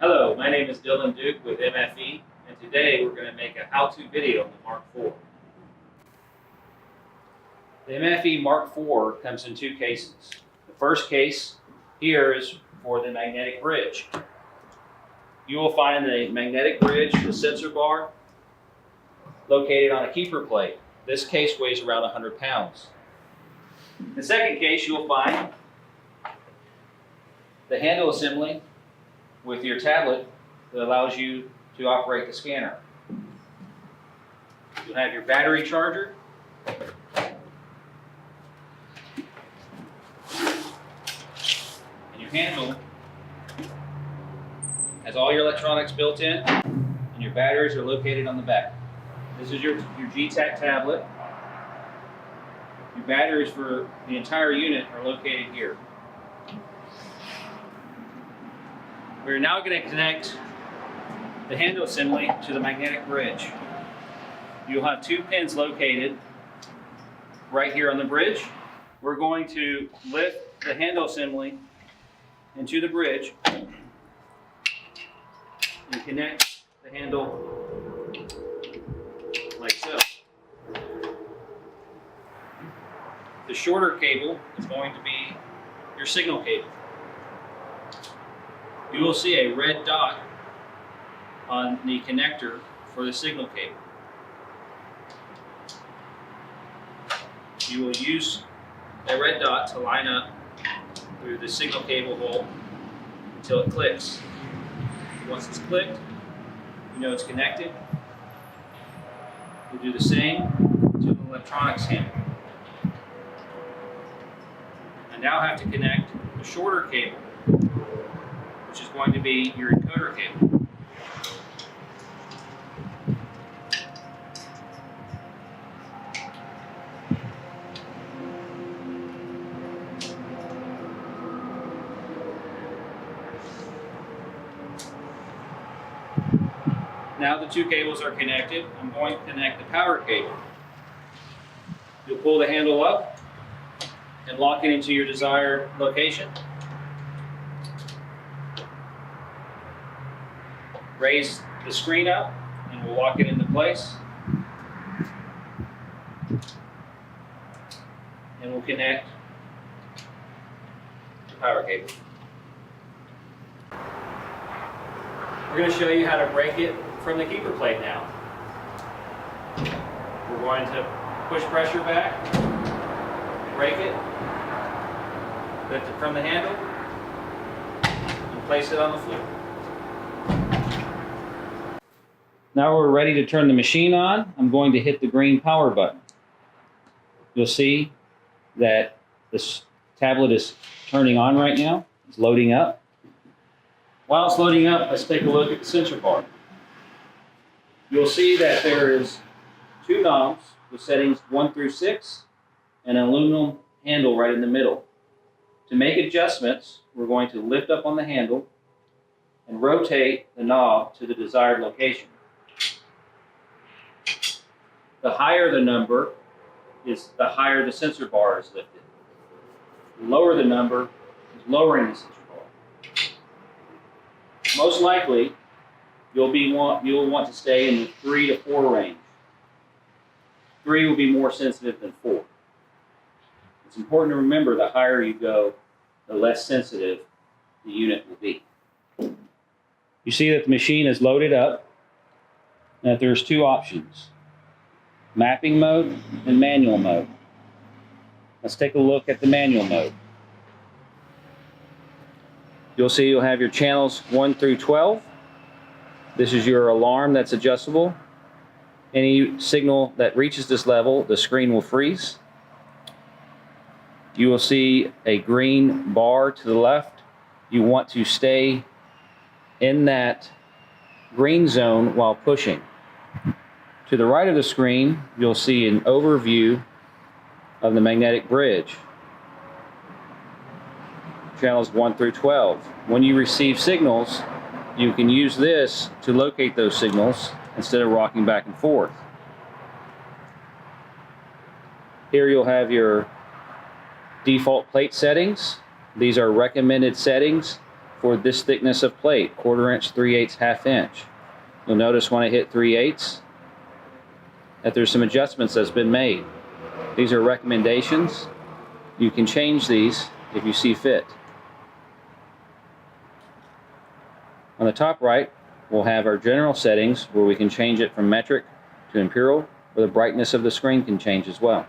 Hello, my name is Dylan Duke with MFE, and today we're going to make a how-to video on the Mark IV. The MFE Mark IV comes in two cases. The first case here is for the magnetic bridge. You will find the magnetic bridge, the sensor bar, located on a keeper plate. This case weighs around 100 pounds. The second case, you will find the handle assembly with your tablet that allows you to operate the scanner. You'll have your battery charger, and your handle has all your electronics built in, and your batteries are located on the back. This is your GTAC tablet. Your batteries for the entire unit are located here. We're now going to connect the handle assembly to the magnetic bridge. You'll have two pins located right here on the bridge. We're going to lift the handle assembly into the bridge and connect the handle like so. The shorter cable is going to be your signal cable. You will see a red dot on the connector for the signal cable. You will use a red dot to line up through the signal cable hole until it clicks. Once it's clicked, you know it's connected. You'll do the same to the electronics handle. I now have to connect the shorter cable, which is going to be your encoder cable. Now the two cables are connected. I'm going to connect the power cable. You'll pull the handle up and lock it into your desired location. Raise the screen up and we'll lock it into place. And we'll connect the power cable. We're going to show you how to break it from the keeper plate now. We're going to push pressure back, break it, lift it from the handle, and place it on the floor. Now we're ready to turn the machine on. I'm going to hit the green power button. You'll see that this tablet is turning on right now. It's loading up. While it's loading up, let's take a look at the sensor bar. You'll see that there is two knobs with settings 1 through 6 and an aluminum handle right in the middle. To make adjustments, we're going to lift up on the handle and rotate the knob to the desired location. The higher the number is the higher the sensor bar is lifted. The lower the number is lowering the sensor bar. Most likely, you'll want to stay in the 3 to 4 range. 3 will be more sensitive than 4. It's important to remember the higher you go, the less sensitive the unit will be. You see that the machine is loaded up, and that there's two options: mapping mode and manual mode. Let's take a look at the manual mode. You'll see you'll have your channels 1 through 12. This is your alarm that's adjustable. Any signal that reaches this level, the screen will freeze. You will see a green bar to the left. You want to stay in that green zone while pushing. To the right of the screen, you'll see an overview of the magnetic bridge. Channels 1 through 12. When you receive signals, you can use this to locate those signals instead of rocking back and forth. Here you'll have your default plate settings. These are recommended settings for this thickness of plate, 1/4 inch, 3/8, 1/2 inch. You'll notice when I hit 3/8 that there's some adjustments that's been made. These are recommendations. You can change these if you see fit. On the top right, we'll have our general settings where we can change it from metric to imperial, or the brightness of the screen can change as well.